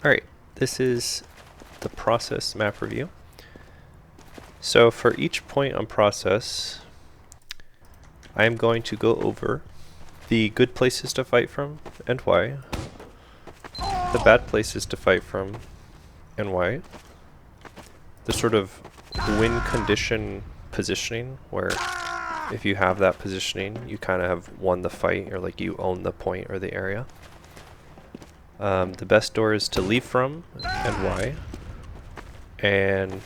Alright, this is the process map review. So for each point on process, I am going to go over the good places to fight from and why, the bad places to fight from and why, the sort of win condition positioning where if you have that positioning you kind of have won the fight, or like you own the point or the area. The best doors to leave from and why, and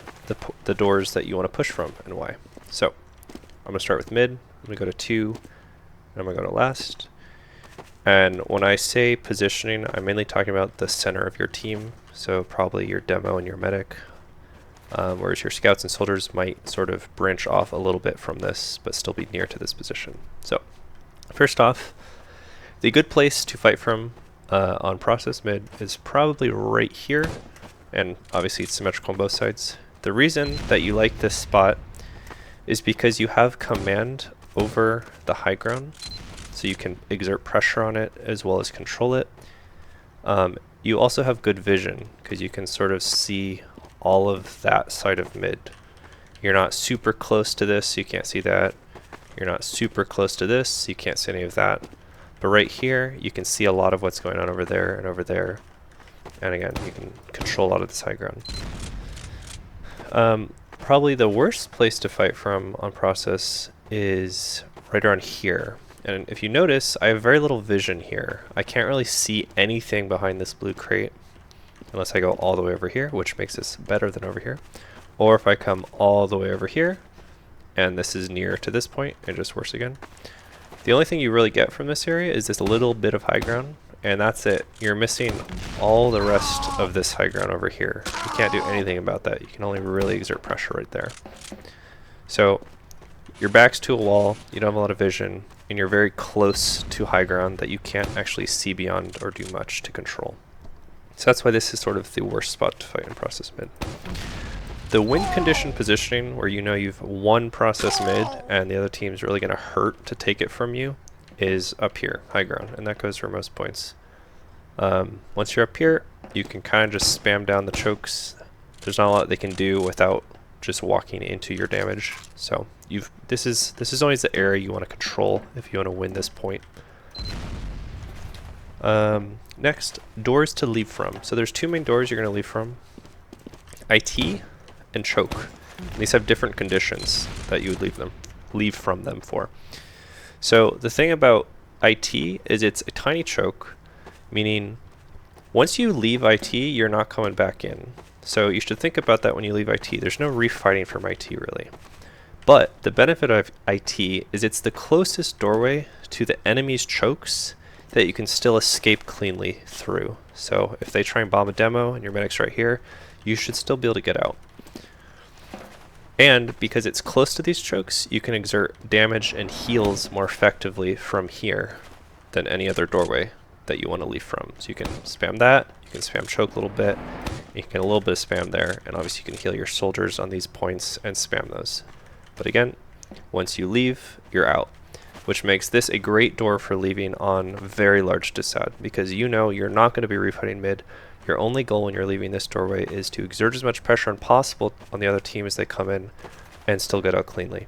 the doors that you want to push from and why. So I'm going to start with mid, I'm going to go to 2, and I'm going to go to last. And when I say positioning, I'm mainly talking about the center of your team, so probably your demo and your medic, whereas your scouts and soldiers might sort of branch off a little bit from this, but still be near to this position. So first off, the good place to fight from on process mid is probably right here, and obviously it's symmetrical on both sides. The reason that you like this spot is because you have command over the high ground, so you can exert pressure on it as well as control it. You also have good vision because you can sort of see all of that side of mid. You're not super close to this, so you can't see that. You're not super close to this, so you can't see any of that. But right here, you can see a lot of what's going on over there and over there. And again, you can control a lot of this high ground. Probably the worst place to fight from on process is right around here. And if you notice, I have very little vision here. I can't really see anything behind this blue crate unless I go all the way over here, which makes this better than over here. Or if I come all the way over here, and this is near to this point, and just worse again. The only thing you really get from this area is this little bit of high ground, and that's it. You're missing all the rest of this high ground over here. You can't do anything about that. You can only really exert pressure right there. So your back's to a wall, you don't have a lot of vision, and you're very close to high ground that you can't actually see beyond or do much to control. So that's why this is sort of the worst spot to fight in process mid. The win condition positioning, where you know you've won process mid and the other team's really going to hurt to take it from you, is up here, high ground, and that goes for most points. Once you're up here, you can kind of just spam down the chokes. There's not a lot they can do without just walking into your damage. So this is always the area you want to control if you want to win this point. Next, doors to leave from. So there's two main doors you're going to leave from: IT and choke. And these have different conditions that you would leave from them for. So the thing about IT is it's a tiny choke, meaning once you leave IT, you're not coming back in. So you should think about that when you leave IT. There's no refighting from IT really. But the benefit of IT is it's the closest doorway to the enemy's chokes that you can still escape cleanly through. So if they try and bomb a demo and your medic's right here, you should still be able to get out. And because it's close to these chokes, you can exert damage and heals more effectively from here than any other doorway that you want to leave from. So you can spam that, you can spam choke a little bit, you can get a little bit of spam there, and obviously you can heal your soldiers on these points and spam those. But again, once you leave, you're out, which makes this a great door for leaving on very large disad, because you know you're not going to be refighting mid. Your only goal when you're leaving this doorway is to exert as much pressure as possible on the other team as they come in and still get out cleanly.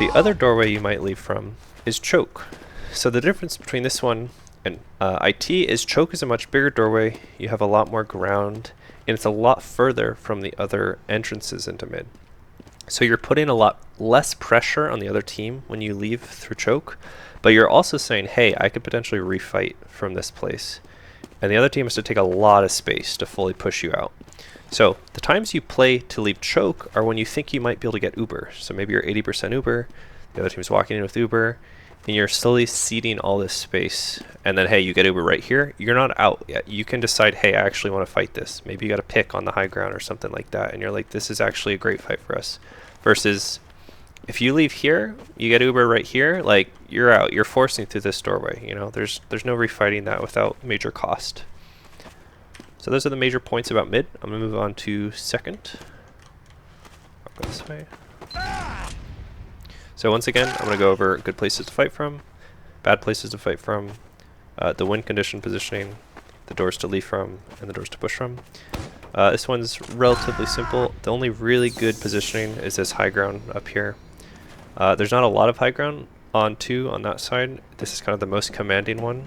The other doorway you might leave from is choke. So the difference between this one and IT is choke is a much bigger doorway, you have a lot more ground, and it's a lot further from the other entrances into mid. So you're putting a lot less pressure on the other team when you leave through choke, but you're also saying, hey, I could potentially refight from this place. And the other team has to take a lot of space to fully push you out. So the times you play to leave choke are when you think you might be able to get Uber. So maybe you're 80% Uber, the other team's walking in with Uber, and you're slowly ceding all this space. And then, hey, you get Uber right here. You're not out yet. You can decide, hey, I actually want to fight this. Maybe you got to pick on the high ground or something like that. And you're like, this is actually a great fight for us. Versus if you leave here, you get Uber right here, like you're out. You're forcing through this doorway. You know, there's no refighting that without major cost. So those are the major points about mid. I'm gonna move on to second. I'll go this way. So once again, I'm gonna go over good places to fight from, bad places to fight from, the win condition positioning, the doors to leave from and the doors to push from. This one's relatively simple. The only really good positioning is this high ground up here. There's not a lot of high ground on 2 on that side. This is kind of the most commanding one.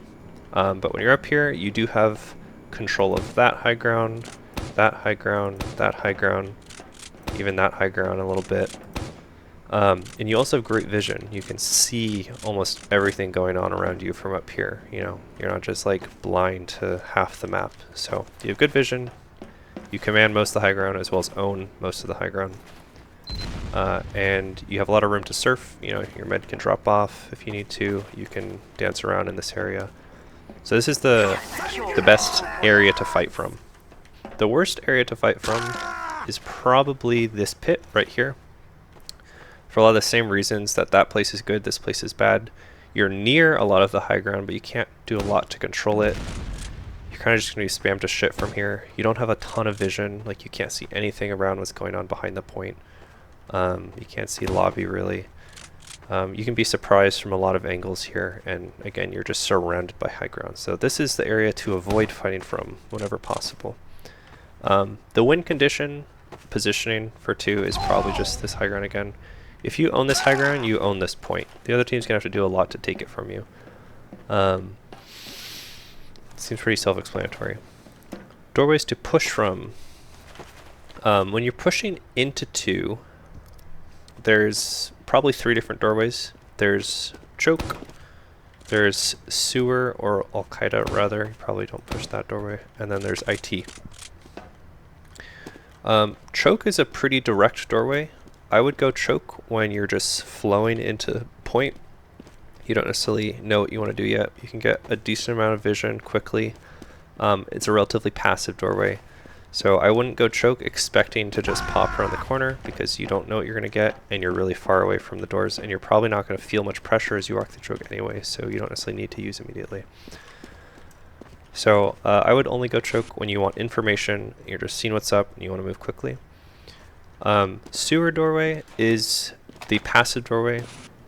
But when you're up here, you do have control of that high ground, that high ground, that high ground, even that high ground a little bit. And you also have great vision. You can see almost everything going on around you from up here. You know, you're not just like blind to half the map. So you have good vision. You command most of the high ground as well as own most of the high ground. And you have a lot of room to surf. You know, your med can drop off if you need to. You can dance around in this area. So this is the best area to fight from. The worst area to fight from is probably this pit right here. For a lot of the same reasons that that place is good, this place is bad. You're near a lot of the high ground, but you can't do a lot to control it. You're kind of just going to be spammed to shit from here. You don't have a ton of vision, like you can't see anything around what's going on behind the point. You can't see lobby really. You can be surprised from a lot of angles here, and again, you're just surrounded by high ground. So this is the area to avoid fighting from whenever possible. The win condition positioning for 2 is probably just this high ground again. If you own this high ground, you own this point. The other team's gonna have to do a lot to take it from you. Seems pretty self-explanatory. Doorways to push from. When you're pushing into 2, there's probably 3 different doorways. There's choke, there's sewer, or Al-Qaeda rather. You probably don't push that doorway. And then there's IT. Choke is a pretty direct doorway. I would go choke when you're just flowing into point. You don't necessarily know what you want to do yet. You can get a decent amount of vision quickly. It's a relatively passive doorway. So I wouldn't go choke expecting to just pop around the corner because you don't know what you're going to get and you're really far away from the doors and you're probably not going to feel much pressure as you walk the choke anyway, so you don't necessarily need to use immediately. So I would only go choke when you want information, you're just seeing what's up and you want to move quickly. Sewer doorway is the passive doorway,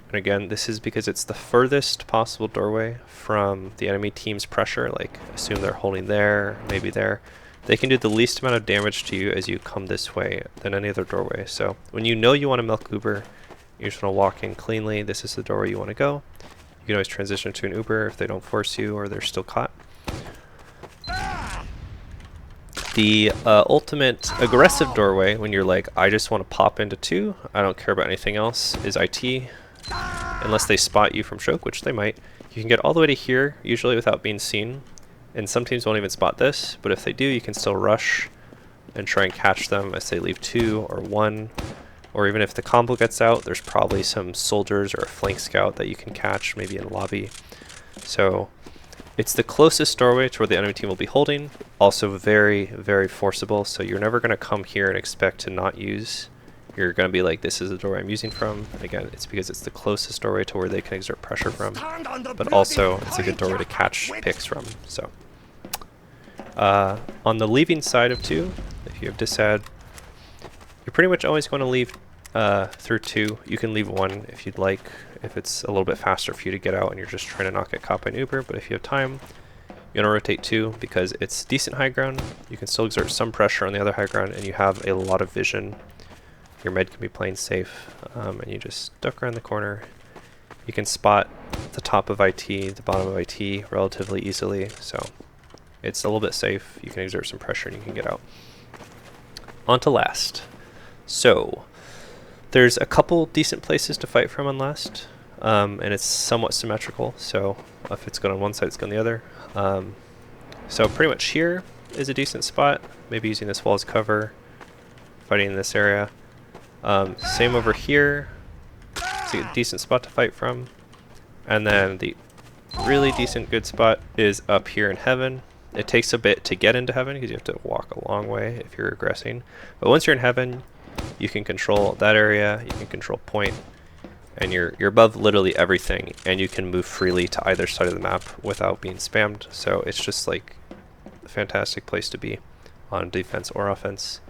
and again this is because it's the furthest possible doorway from the enemy team's pressure. Like assume they're holding there, maybe there. They can do the least amount of damage to you as you come this way than any other doorway. So when you know you want to milk Uber, you just want to walk in cleanly, this is the doorway you want to go. You can always transition to an Uber if they don't force you or they're still caught. The ultimate aggressive doorway, when you're like, I just want to pop into 2, I don't care about anything else, is IT. Unless they spot you from choke, which they might. You can get all the way to here, usually without being seen. And some teams won't even spot this, but if they do, you can still rush and try and catch them as they leave 2 or 1. Or even if the combo gets out, there's probably some soldiers or a flank scout that you can catch, maybe in lobby. So it's the closest doorway to where the enemy team will be holding. Also very, very forcible, so you're never going to come here and expect to not use. You're going to be like, this is the doorway I'm using from. And again, it's because it's the closest doorway to where they can exert pressure from. But also, it's a good doorway to catch picks from. So, on the leaving side of 2, if you have disad, you're pretty much always going to leave through 2. You can leave 1 if you'd like, if it's a little bit faster for you to get out and you're just trying to not get caught by an Uber. But if you have time, you want to rotate 2 because it's decent high ground. You can still exert some pressure on the other high ground and you have a lot of vision. Your med can be playing safe, and you just duck around the corner. You can spot the top of IT, the bottom of IT relatively easily, so it's a little bit safe. You can exert some pressure and you can get out. On to last. So there's a couple decent places to fight from on last, and it's somewhat symmetrical, so if it's going on one side, it's going on the other. So pretty much here is a decent spot, maybe using this wall as cover, fighting in this area. Same over here, it's a decent spot to fight from. And then the really decent good spot is up here in heaven. It takes a bit to get into heaven because you have to walk a long way if you're aggressing. But once you're in heaven, you can control that area, you can control point, and you're above literally everything, and you can move freely to either side of the map without being spammed. So it's just like a fantastic place to be on defense or offense.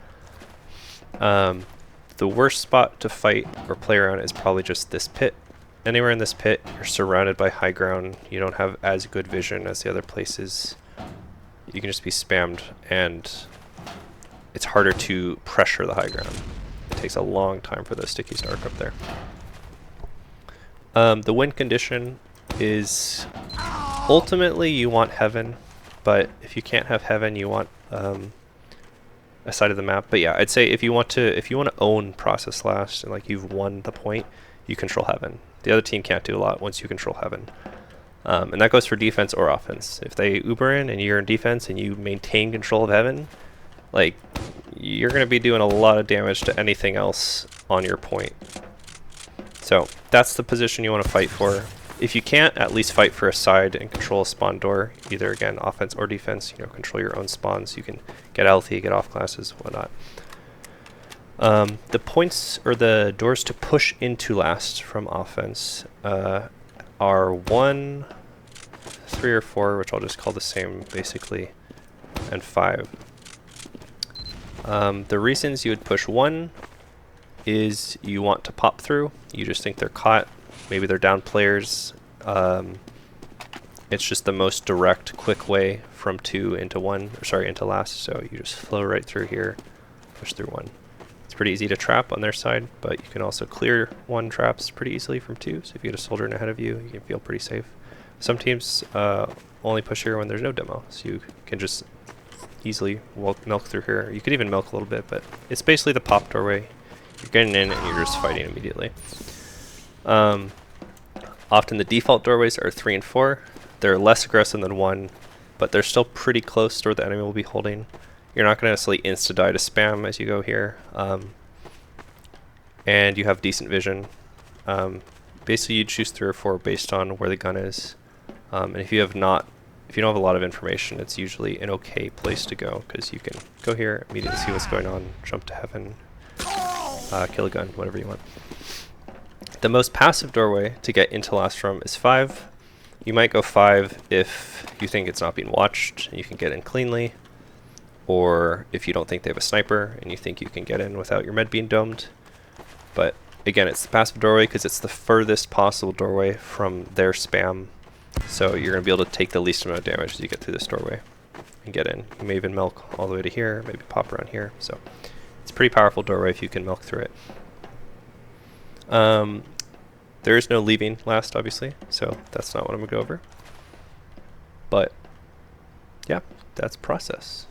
The worst spot to fight or play around is probably just this pit. Anywhere in this pit, you're surrounded by high ground. You don't have as good vision as the other places. you can just be spammed, and it's harder to pressure the high ground. It takes a long time for those stickies to arc up there. The win condition is ultimately you want heaven, but if you can't have heaven, you want a side of the map. But yeah, I'd say if you want to own process last and like you've won the point, you control heaven. The other team can't do a lot once you control heaven. And that goes for defense or offense. If they Uber in and you're in defense and you maintain control of heaven, like you're going to be doing a lot of damage to anything else on your point. So that's the position you want to fight for. If you can't, at least fight for a side and control a spawn door, either again offense or defense. You know, control your own spawns. You can get healthy, get off classes, whatnot. The points or the doors to push into last from offense are 1, 3, or 4, which I'll just call the same basically, and 5. The reasons you would push 1 is you want to pop through. You just think they're caught. Maybe they're down players. It's just the most direct, quick way from 2 into 1, or sorry, into last. So you just flow right through here, push through 1. It's pretty easy to trap on their side, but you can also clear 1 traps pretty easily from 2. So if you get a soldier in ahead of you, you can feel pretty safe. Some teams only push here when there's no demo, so you can just easily milk through here. You could even milk a little bit, but it's basically the pop doorway. You're getting in and you're just fighting immediately. Often the default doorways are 3 and 4. They're less aggressive than 1, but they're still pretty close to where the enemy will be holding. You're not going to necessarily insta-die to spam as you go here. And you have decent vision. Basically you choose 3 or 4 based on where the gun is. And if you don't have a lot of information, it's usually an okay place to go, because you can go here, immediately see what's going on, jump to heaven, kill a gun, whatever you want. The most passive doorway to get into last from is 5. You might go 5 if you think it's not being watched and you can get in cleanly, or if you don't think they have a sniper and you think you can get in without your med being domed. But again, it's the passive doorway because it's the furthest possible doorway from their spam, so you're going to be able to take the least amount of damage as you get through this doorway and get in. You may even milk all the way to here, maybe pop around here, so it's a pretty powerful doorway if you can milk through it. There is no leaving last, obviously, so that's not what I'm going to go over. But yeah, that's process.